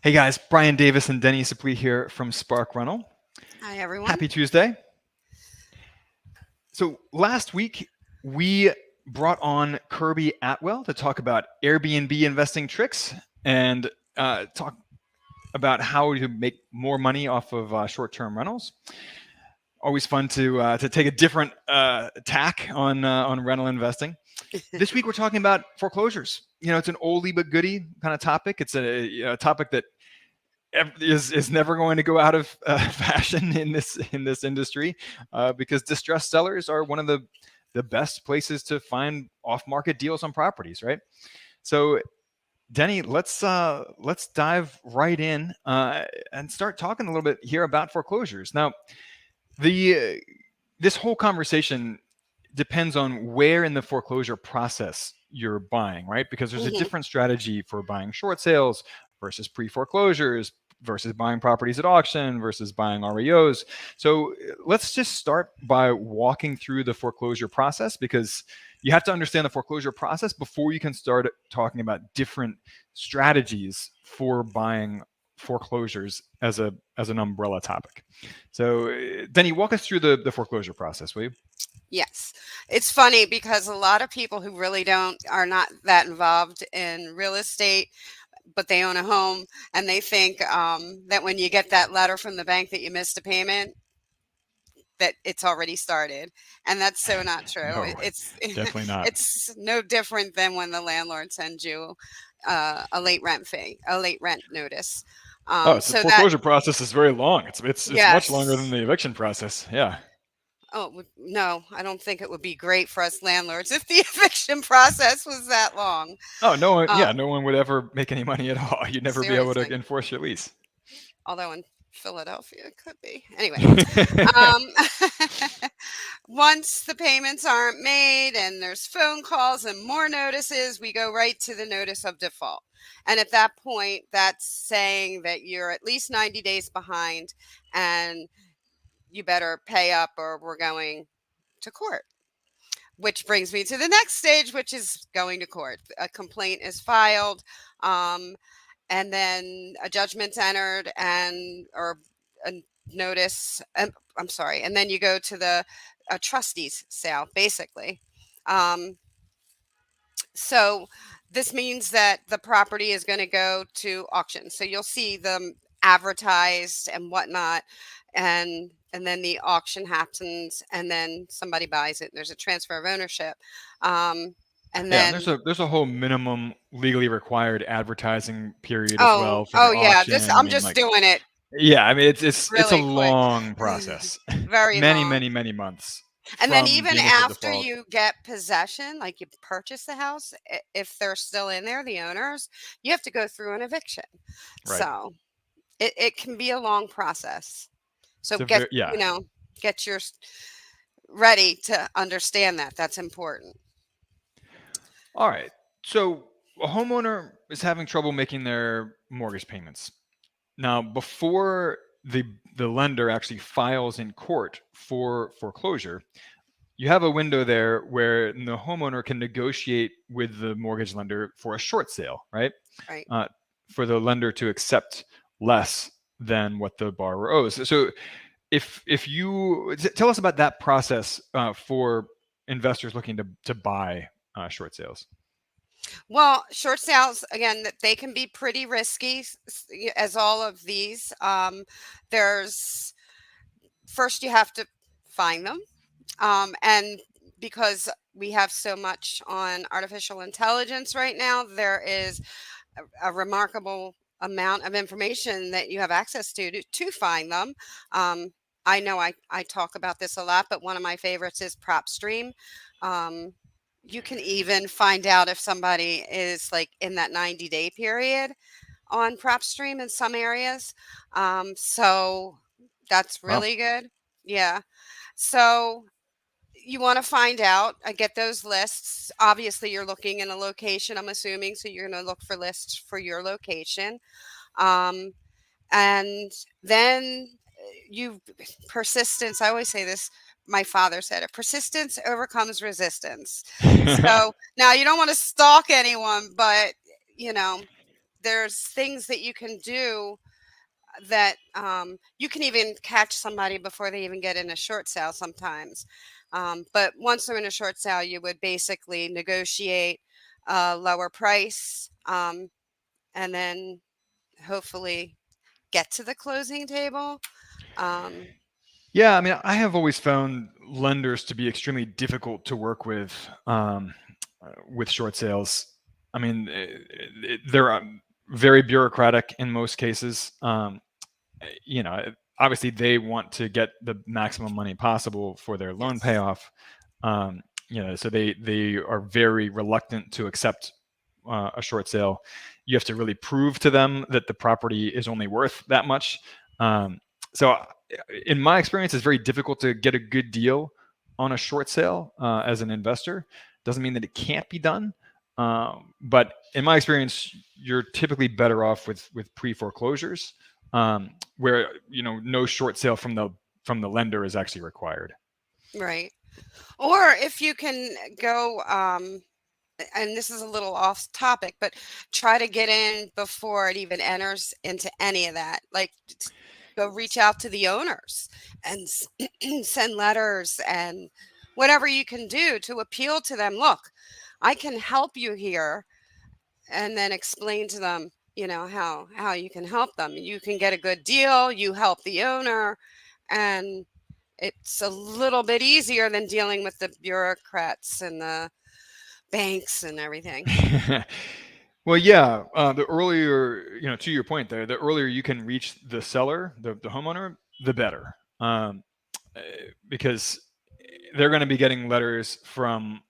Hey guys, Brian Davis and Deni Suplee here from Spark Rental. Hi, everyone. Happy Tuesday. So last week we brought on Kirby Atwell to talk about Airbnb investing tricks and talk about how to make more money off of short-term rentals. Always fun to take a different tack on rental investing. This week we're talking about foreclosures. It's an oldie but goodie kind of topic. It's a topic that is never going to go out of fashion in this industry because distressed sellers are one of the best places to find off-market deals on properties, right? So, Deni, let's dive right in and start talking a little bit here about foreclosures. Now, this whole conversation depends on where in the foreclosure process you're buying, right? Because there's a Mhm. different strategy for buying short sales versus pre-foreclosures versus buying properties at auction versus buying REOs. So let's just start by walking through the foreclosure process, because you have to understand the foreclosure process before you can start talking about different strategies for buying foreclosures as an umbrella topic. So Denny, walk us through the foreclosure process, will you? Yes. It's funny because a lot of people who really are not that involved in real estate, but they own a home, and they think that when you get that letter from the bank that you missed a payment, that it's already started. And that's so not true. No, It's definitely not. it's no different than when the landlord sends you a late rent fee, a late rent notice. Oh, so the So that foreclosure process is very long. It's much longer than yes. the eviction process. Yeah. Oh, no, I don't think it would be great for us landlords if the eviction process was that long. Oh, no one. Uh, Yeah, no one would ever make any money at all. You'd never be able to seriously. enforce your lease. Although in Philadelphia it could be. Anyway, um, once the payments aren't made and there's phone calls and more notices, we go right to the notice of default. And at that point, that's saying that you're at least 90 days behind and you better pay up or we're going to court. Which brings me to the next stage, which is going to court. A complaint is filed, um, and then a judgment's entered, and or a notice. I'm sorry, and then you go to the trustees sale, basically. Um, so this means that the property is going to go to auction. So you'll see them advertised and whatnot, and then the auction happens, and then somebody buys it. And there's a transfer of ownership, um, and Yeah, and then there's a whole minimum legally required advertising period as oh well for the yeah, auction. this I I'm mean, just like, doing it yeah, I mean it's a really quick, long process, very many long. many many months And then from even the initial after default. you get possession, like you purchase the house, if they're still in there, the owners, you have to go through an eviction. Right. So it can be a long process. So It's a very yeah. get your ready to understand that. That's important. All right. So a homeowner is having trouble making their mortgage payments. Now, before the lender actually files in court for foreclosure, you have a window there where the homeowner can negotiate with the mortgage lender for a short sale, right? Right. Uh, for the lender to accept less than what the borrower owes. So, if you tell us about that process for investors looking to buy short sales. Well, short sales again, they can be pretty risky, as all of these. There's first you have to find them, and because we have so much on artificial intelligence right now, there is a remarkable amount of information that you have access to find them. Um, I know I talk about this a lot, but one of my favorites is PropStream. Um, you can even find out if somebody is like in that 90-day period on PropStream in some areas. So that's Wow. really good. Yeah. So you want to find out, get those lists. Obviously, you're looking in a location, I'm assuming, so you're going to look for lists for your location. Um, and then you persistence. I always say this. My father said it: persistence overcomes resistance. So now you don't want to stalk anyone, but you know there's things that you can do that you can even catch somebody before they even get in a short sale sometimes. But once they're in a short sale, you would basically negotiate a lower price, and then hopefully get to the closing table. Um, Yeah, I mean, I have always found lenders to be extremely difficult to work with short sales. I mean, they're very bureaucratic in most cases. Obviously they want to get the maximum money possible for their loan yes. payoff. So they are very reluctant to accept a short sale. You have to really prove to them that the property is only worth that much. So in my experience, it's very difficult to get a good deal on a short sale as an investor. Doesn't mean that it can't be done. But in my experience, you're typically better off with pre-foreclosures, where no short sale from the lender is actually required. Right. Or if you can go, and this is a little off topic, but try to get in before it even enters into any of that. Like, go reach out to the owners and send letters and whatever you can do to appeal to them. Look, I can help you here, and then explain to them, how you can help them. You can get a good deal, you help the owner, and it's a little bit easier than dealing with the bureaucrats and the banks and everything. Well, yeah. The earlier, to your point there, the earlier you can reach the seller, the homeowner, the better, uh, because they're going to be getting letters from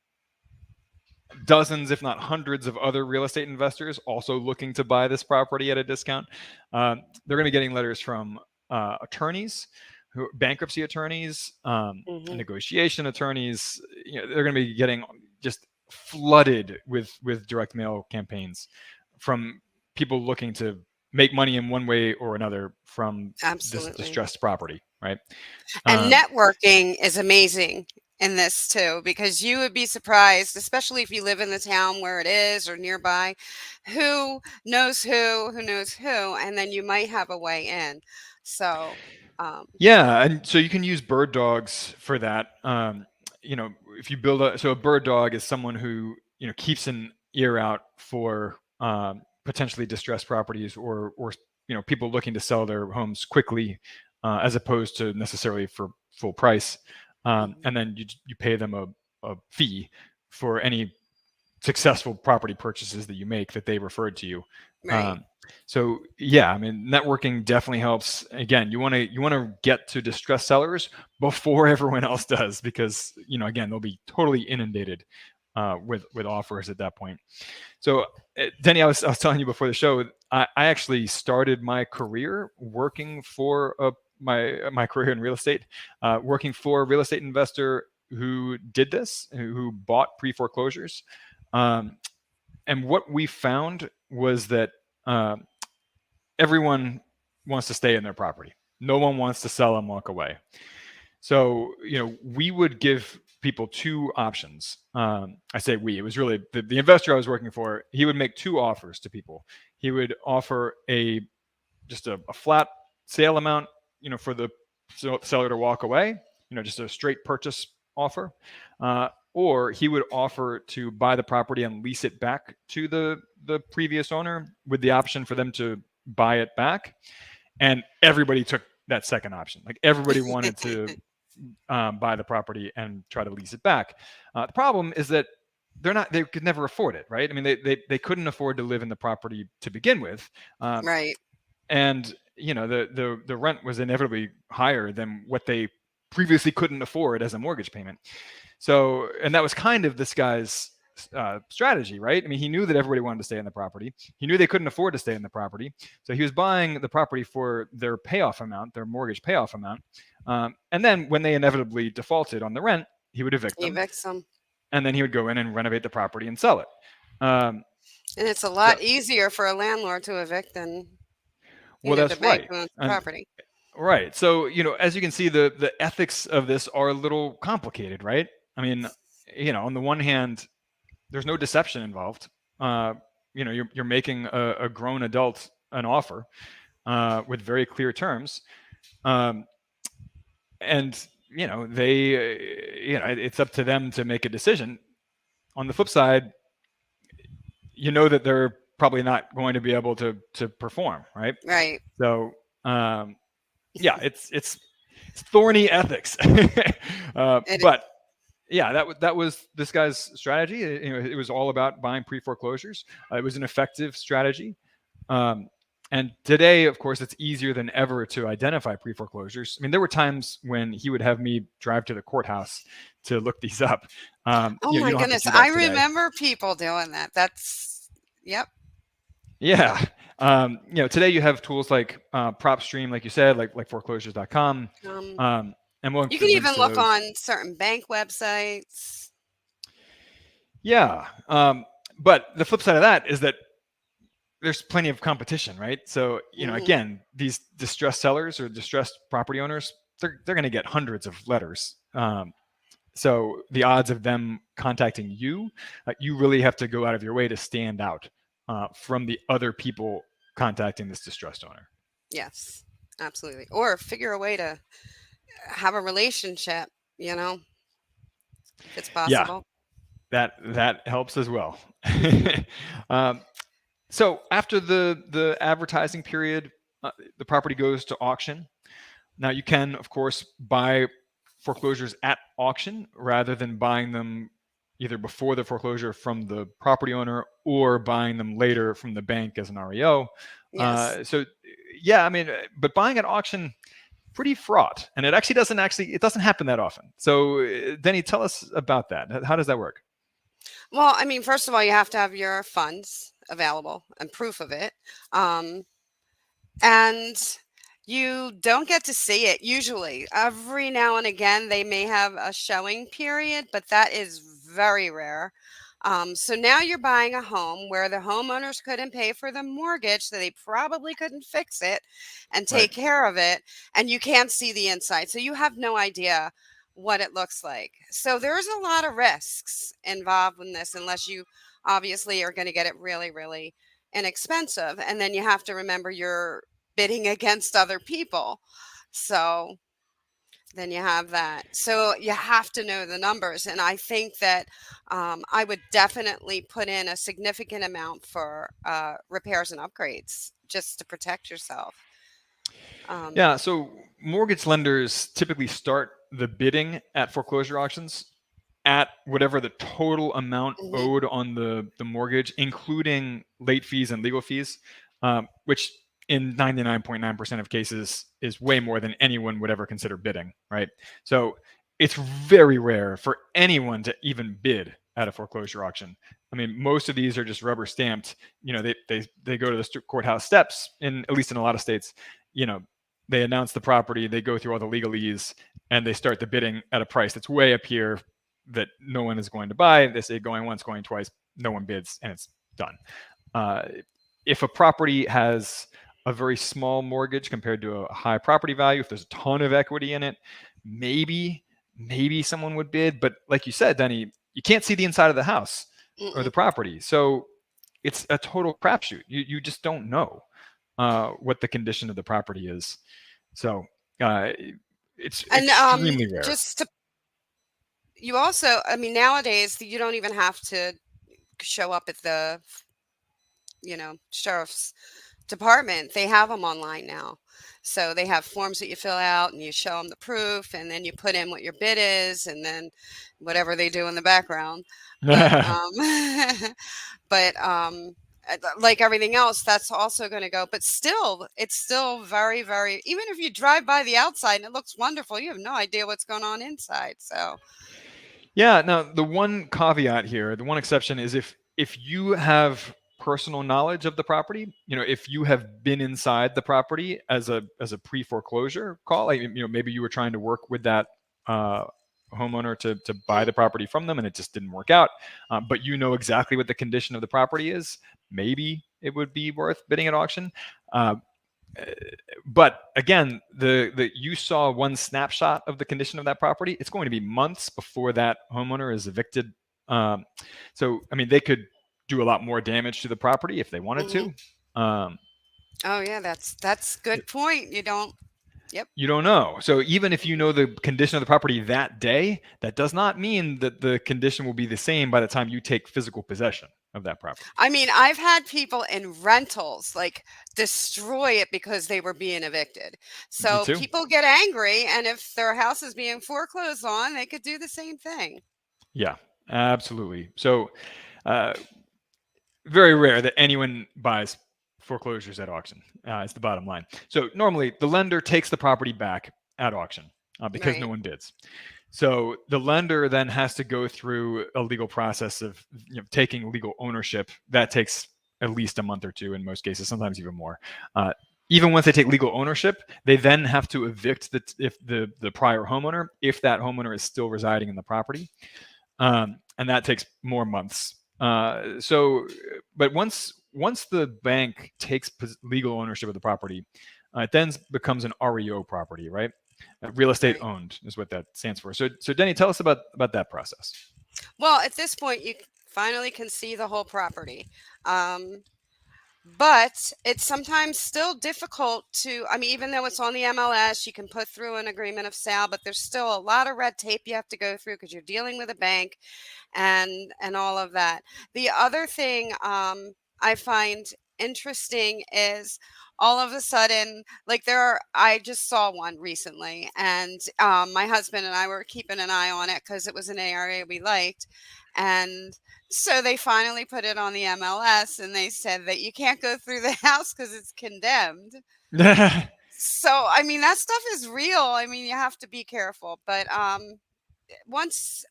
dozens, if not hundreds, of other real estate investors also looking to buy this property at a discount. They're going to be getting letters from attorneys, bankruptcy attorneys, Hmm. negotiation attorneys. They're going to be getting just flooded with direct mail campaigns from people looking to make money in one way or another from this Absolutely. distressed property, right? And Um, networking is amazing in this too, because you would be surprised, especially if you live in the town where it is or nearby, who knows who knows who, and then you might have a way in. So, um, Yeah, and so you can use bird dogs for that. If you build a bird dog is someone who keeps an ear out for potentially distressed properties or people looking to sell their homes quickly, as opposed to necessarily for full price. mhm, And then you pay them a fee for any successful property purchases that you make that they referred to you. right. Um, so yeah, I mean, networking definitely helps. Again, you want to get to distressed sellers before everyone else does, because again, they'll be totally inundated with offers at that point. So, Denny, I was telling you before the show, I actually started my career working for my career in real estate, working for a real estate investor who did this, who bought pre foreclosures. Um, and what we found was that uh, everyone wants to stay in their property. No one wants to sell and walk away. So, we would give people two options. I say we, it was really the investor I was working for. He would make two offers to people. He would offer just a flat sale amount, for the seller to walk away, just a straight purchase offer. Or he would offer to buy the property and lease it back to the previous owner with the option for them to buy it back. And everybody took that second option. Like, everybody wanted to buy the property and try to lease it back. The problem is that they could never afford it, right? I mean, they couldn't afford to live in the property to begin with. Um, Right. and the rent was inevitably higher than what they previously couldn't afford as a mortgage payment. So, and that was kind of this guy's strategy, right? I mean, he knew that everybody wanted to stay in the property. He knew they couldn't afford to stay in the property, so he was buying the property for their payoff amount, their mortgage payoff amount. And then when they inevitably defaulted on the rent, he would evict them, Evict some. and then he would go in and renovate the property and sell it. Um, And it's a so, lot easier for a landlord to evict than, well, the that's bank right. who owns the And property. right. So, as you can see, the ethics of this are a little complicated, right? I mean, on the one hand, there's no deception involved. you're making a grown adult an offer with very clear terms, um, and it's up to them to make a decision. On the flip side, that they're probably not going to be able to perform, right? Right. So yeah, it's thorny ethics. It But yeah, that was this guy's strategy. It was all about buying pre-foreclosures. It was an effective strategy. Um, and today, of course, it's easier than ever to identify pre-foreclosures. I mean, there were times when he would have me drive to the courthouse to look these up. Oh You my don't have to goodness, do I that today. remember people doing that. That's yep. Yeah. Today you have tools like PropStream, like you said, like foreclosures.com. Um, And we'll you can include links even to look those. on certain bank websites. Yeah. But the flip side of that is that there's plenty of competition, right? So, Hmm. again, these distressed sellers or distressed property owners, they're going to get hundreds of letters. So the odds of them contacting you, you really have to go out of your way to stand out from the other people contacting this distressed owner. Yes, absolutely. Or figure a way to have a relationship, you know, if it's Yeah, possible. that helps as well. um, so after the advertising period, the property goes to auction. Now you can, of course, buy foreclosures at auction rather than buying them either before the foreclosure from the property owner or buying them later from the bank as an REO. Yes. So yeah, I mean, but buying at auction, pretty fraught, and it doesn't happen that often. So Denny, tell us about that. How does that work? Well, I mean, first of all, you have to have your funds available and proof of it. Um, and you don't get to see it usually. Every now and again, they may have a showing period, but that is very rare. So now you're buying a home where the homeowners couldn't pay for the mortgage, so they probably couldn't fix it and Right. take care of it, and you can't see the inside. So you have no idea what it looks like. So there's a lot of risks involved in this unless you obviously are going to get it really, really inexpensive. And then you have to remember you're bidding against other people. So then you have that. So you have to know the numbers. And I think that I would definitely put in a significant amount for repairs and upgrades just to protect yourself. Um, Yeah, so mortgage lenders typically start the bidding at foreclosure auctions at whatever the total amount mhm. owed on the mortgage, including late fees and legal fees, which in 99.9% of cases is way more than anyone would ever consider bidding, right? So it's very rare for anyone to even bid at a foreclosure auction. I mean, most of these are just rubber stamped. They go to the courthouse steps, in at least in a lot of states. You know, they announce the property, they go through all the legalese, and they start the bidding at a price that's way up here that no one is going to buy. They say going once, going twice, no one bids, and it's done. Uh, if a property has a very small mortgage compared to a high property value, if there's a ton of equity in it, maybe someone would bid. But like you said, Denny, you can't see the inside of the house or the Mm-mm. property, so it's a total crapshoot. You just don't know what the condition of the property is. So uh, it's And extremely rare. just to, you also, I mean, nowadays you don't even have to show up at the, sheriff's department. They have them online now. So they have forms that you fill out and you show them the proof and then you put in what your bid is and then whatever they do in the background. But but like everything else, that's also going to go. But still, it's still very, very. Even if you drive by the outside and it looks wonderful, you have no idea what's going on inside. So Yeah. Now, the one caveat here, the one exception is if you have personal knowledge of the property, if you have been inside the property as a pre foreclosure call, like, maybe you were trying to work with that uh, homeowner to buy mm, the property from them and it just didn't work out, but you know exactly what the condition of the property is, maybe it would be worth bidding at auction. Uh, but again, the you saw one snapshot of the condition of that property. It's going to be months before that homeowner is evicted. Um, so I mean, they could do a lot more damage to the property if they wanted Hmm. to. Um, Oh yeah, that's good point. You don't. Yep. you don't know. So even if you Mhm. know the condition of the property that day, that does not mean that the condition will be the same by the time you take physical possession of that property. I mean, I've had people in rentals like destroy it because they were being evicted. Me So too. people get angry, and if their house is being foreclosed on, they could do the same thing. Yeah, absolutely. So uh, very rare that anyone buys foreclosures at auction. It's the bottom line. So normally the lender takes the property back at auction because no Right. one bids. So the lender then has to go through a legal process of taking legal ownership. That takes at least a month or two in most cases, sometimes even more. Uh, Even once they take legal ownership, they then have to evict the prior homeowner if that homeowner is still residing in the property, and that takes more months. But once the bank takes legal ownership of the property, it then becomes an REO property, right? Real estate Right. owned is what that stands for. So Denny, tell us about that process. Well, at this point, you finally can see the whole property. Um, but it's sometimes still difficult to, I mean, even though it's on the MLS, you can put through an agreement of sale, but there's still a lot of red tape you have to go through because you're dealing with a bank and all of that. The other thing I find interesting is all of a sudden, like I just saw one recently, and my husband and I were keeping an eye on it because it was an area we liked, and so they finally put it on the MLS, and they said that you can't go through the house because it's condemned. So I mean that stuff is real. I mean you have to be careful, but once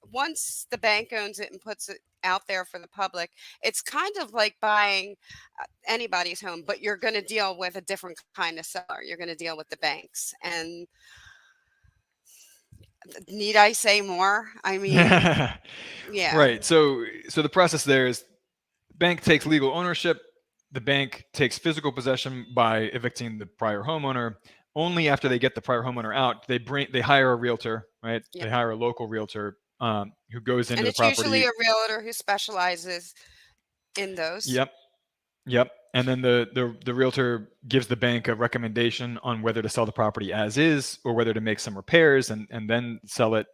the bank owns it and puts it out there for the public, it's kind of like buying anybody's home, but you're going to deal with a different kind of seller. You're going to deal with the banks. And need I say more? I mean, yeah. Right. So the process there is bank takes legal ownership. The bank takes physical possession by evicting the prior homeowner. Only after they get the prior homeowner out, they hire a realtor, right? They Yep. hire a local realtor who goes into And the it's usually property. a realtor who specializes in those. Yep, yep. And then the realtor gives the bank a recommendation on whether to sell the property as is or whether to make some repairs and then sell it.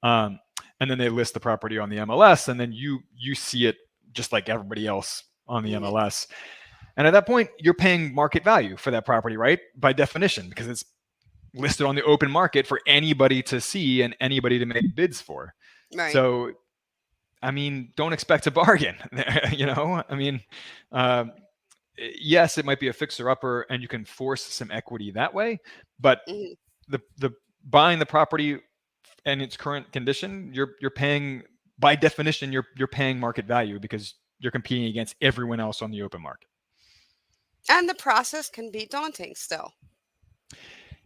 Um, and then they list the property on the MLS, and then you see it just like everybody else on the Hmm. MLS. And at that point, you're paying market value for that property, right? By definition, because it's listed on the open market for anybody to see and anybody to make bids for. Right. So, I mean, don't expect a bargain. I mean, uh, yes, it might be a fixer upper, and you can force some equity that way. But Hmm. the buying the property in its current condition, you're paying by definition you're paying market value because you're competing against everyone else on the open market. And the process can be daunting still.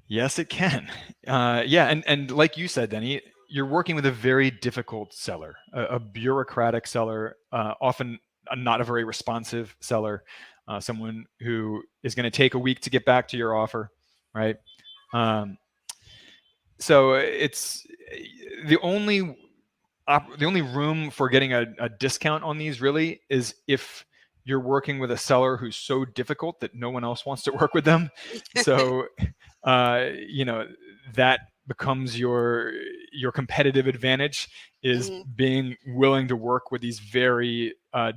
Yes, it can. Yeah, and like you said, Denny, you're working with a very difficult seller, a bureaucratic seller, often not a very responsive seller, someone who is going to take a week to get back to your offer, right? Um, so it's the only the only room for getting a discount on these really is if you're working with a seller who's so difficult that no one else wants to work with them. So you know that becomes your competitive advantage is Hmm. being willing to work with these very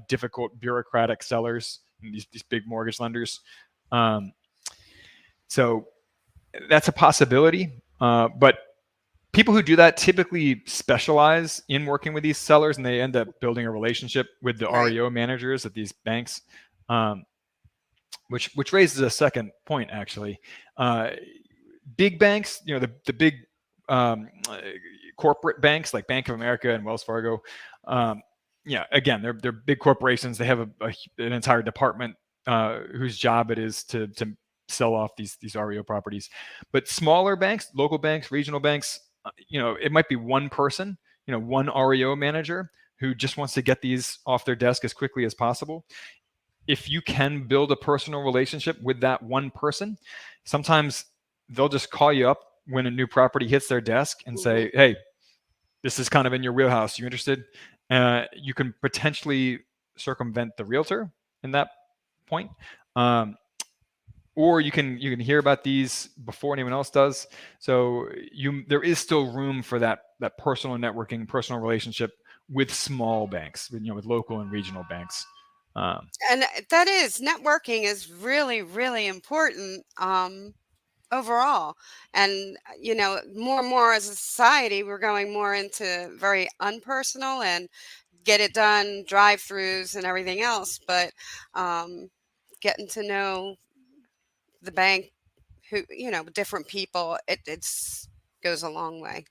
difficult bureaucratic sellers and these big mortgage lenders. Um, so that's a possibility, but people who do that typically specialize in working with these sellers, and they end up building a relationship with the Right. REO managers at these banks, um, which raises a second point actually. Uh, Big banks, the big corporate banks like Bank of America and Wells Fargo. Um, yeah, again, they're big corporations. They have an entire department whose job it is to sell off these REO properties. But smaller banks, local banks, regional banks, it might be one person, one REO manager who just wants to get these off their desk as quickly as possible. If you can build a personal relationship with that one person, sometimes they'll just call you up when a new property hits their desk and Hmm. say, "Hey, this is kind of in your wheelhouse. You interested?" You can potentially circumvent the realtor in that point. Um, or you can hear about these before anyone else does. So there is still room for that personal networking, personal relationship with small banks, with local and regional banks. And that is networking is really, really important. Overall. And, more and more as a society, we're going more into very unpersonal and get it done drive throughs and everything else. But getting to know the bank, who, different people, it's goes a long way.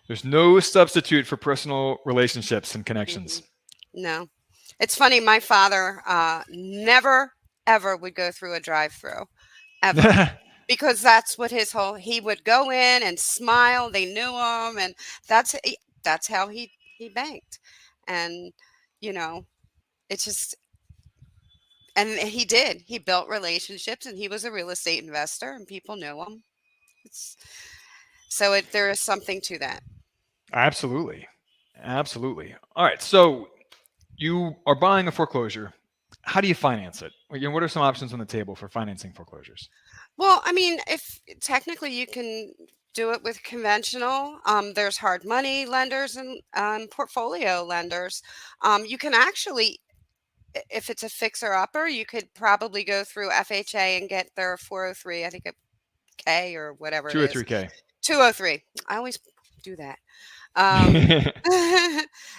There's no substitute for personal relationships and Hmm. connections. No, it's funny. My father never, ever would go through a drive through ever. Because that's what he would go in and smile, they knew him, and that's how he banked. And, you know, it's just and he built relationships, and he was a real estate investor, and people knew him. It's so there is something to that. Absolutely. Absolutely. All right. So you are buying a foreclosure. How do you finance it? What are some options on the table for financing foreclosures? Well, I mean, if technically you can do it with conventional, there's hard money lenders and portfolio lenders. You can actually, if it's a fixer upper, you could probably go through FHA and get their 403, I think a K or whatever it Two or is. three K. 203. I always do that. Um,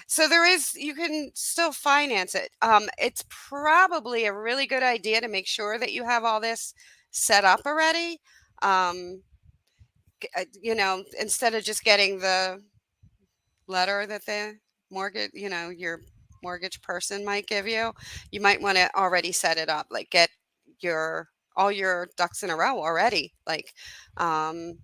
so you can still finance it. It's probably a really good idea to make sure that you have all this set up already. Um, instead of just getting the letter that the your mortgage person might give you, you might want to already set it up, like get your all your ducks in a row already. Like, um,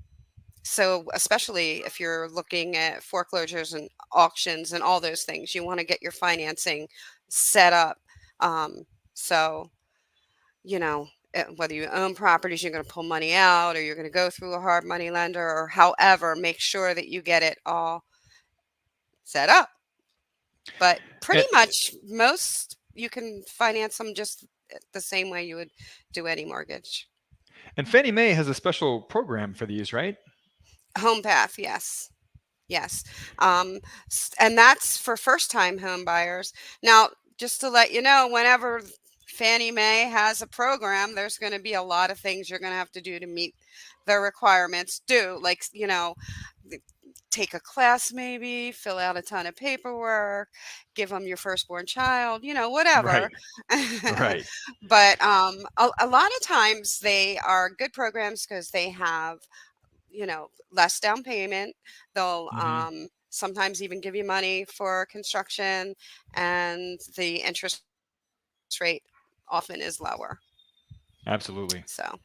so especially if you're looking at foreclosures and auctions and all those things, you want to get your financing set up. So, whether you own properties, you're going to pull money out, or you're going to go through a hard money lender, or however, make sure that you get it all set up. But pretty and, much most you can finance them just the same way you would do any mortgage. and Fannie Mae has a special program for these, right? Home path, yes. Yes. And that's for first time home buyers. Now, just to let you know, whenever Fannie Mae has a program, there's going to be a lot of things you're going to have to do to meet their requirements. Like, take a class, maybe fill out a ton of paperwork, give them your firstborn child, whatever. Right. Right. But a lot of times they are good programs because they have less down payment. They'll Hmm. sometimes even give you money for construction, and the interest rate often is lower. Absolutely. So,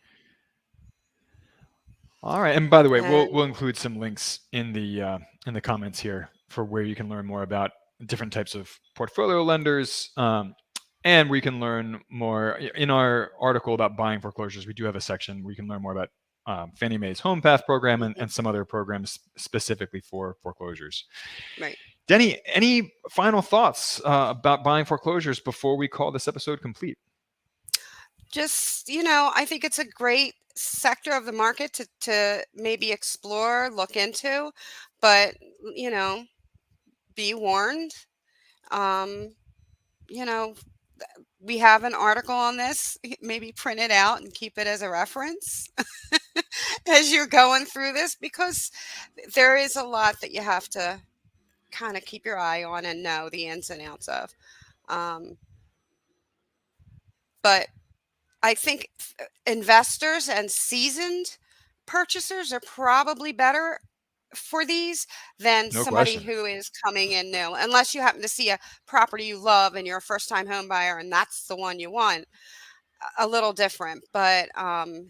All right. And by the way, we'll and we'll include some links in the comments here for where you can learn more about different types of portfolio lenders, and we can learn more in our article about buying foreclosures. We do have a section where you can learn more about Fannie Mae's Home Path program and some other programs specifically for foreclosures. right. Deni, any final thoughts about buying foreclosures before we call this episode complete? Just, I think it's a great sector of the market to maybe explore, look into, but, you know, be warned. Um, you know, we have an article on this. Maybe print it out and keep it as a reference as you're going through this, because there is a lot that you have to kind of keep your eye on and know the ins and outs of. Um, but I think investors and seasoned purchasers are probably better for these than No somebody question. who is coming in new, unless you happen to see a property you love and you're a first time home buyer and that's the one you want. A little different. But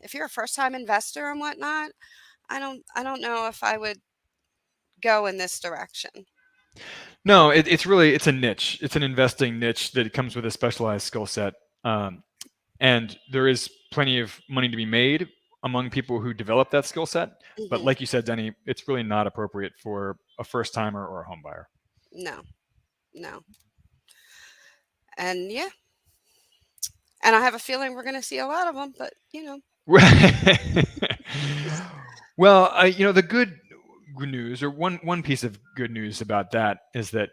if you're a first time investor and whatnot, I don't know if I would go in this direction. No, it's a niche. It's an investing niche that comes with a specialized skill set, and there is plenty of money to be made among people who develop that skill set. But Hmm. like you said, Denny, it's really not appropriate for a first timer or a home buyer. No, no. And yeah, and I have a feeling we're going to see a lot of them, but Well, the good news, or one piece of good news about that, is that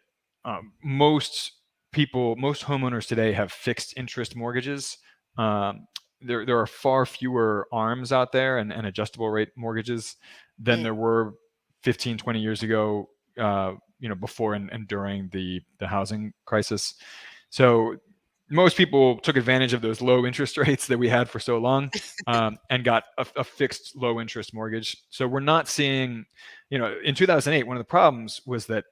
most homeowners today have fixed interest mortgages. Um, there are far fewer ARMs out there and adjustable rate mortgages than mm, there were 15, 20 years ago. Before and during the housing crisis. So most people took advantage of those low interest rates that we had for so long, and got a fixed low interest mortgage. So we're not seeing, in 2008, one of the problems was that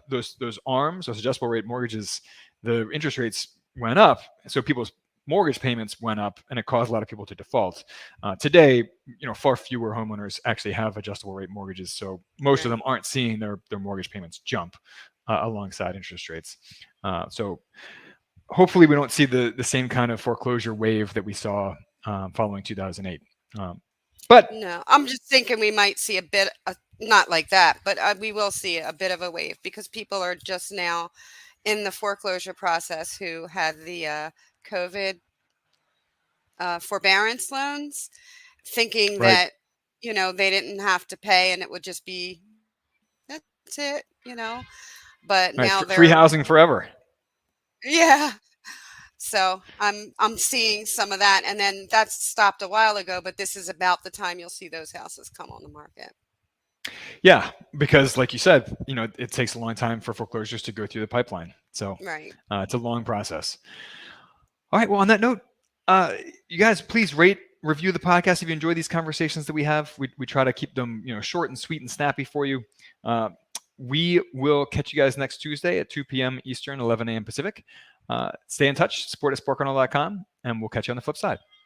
those ARMs, those adjustable rate mortgages, the interest rates went up, so people's mortgage payments went up, and it caused a lot of people to default. Today, far fewer homeowners actually have adjustable rate mortgages, so most of right. them aren't seeing their mortgage payments jump alongside interest rates. So hopefully we don't see the same kind of foreclosure wave that we saw following 2008. But No, I'm just thinking we might see a bit, not like that, but we will see a bit of a wave because people are just now in the foreclosure process who had the COVID forbearance loans, thinking right, that, they didn't have to pay and it would just be, that's it. But now right, they're, free housing forever. yeah. So I'm seeing some of that, and then that's stopped a while ago. But this is about the time you'll see those houses come on the market. Yeah, because like you said, it takes a long time for foreclosures to go through the pipeline. So Right. it's a long process. All right. Well, on that note, uh, you guys, please rate, review the podcast if you enjoy these conversations that we have. We try to keep them, short and sweet and snappy for you. Uh, we will catch you guys next Tuesday at 2 p.m. Eastern, 11 a.m. Pacific. Stay in touch, support at sportkernel.com, and we'll catch you on the flip side.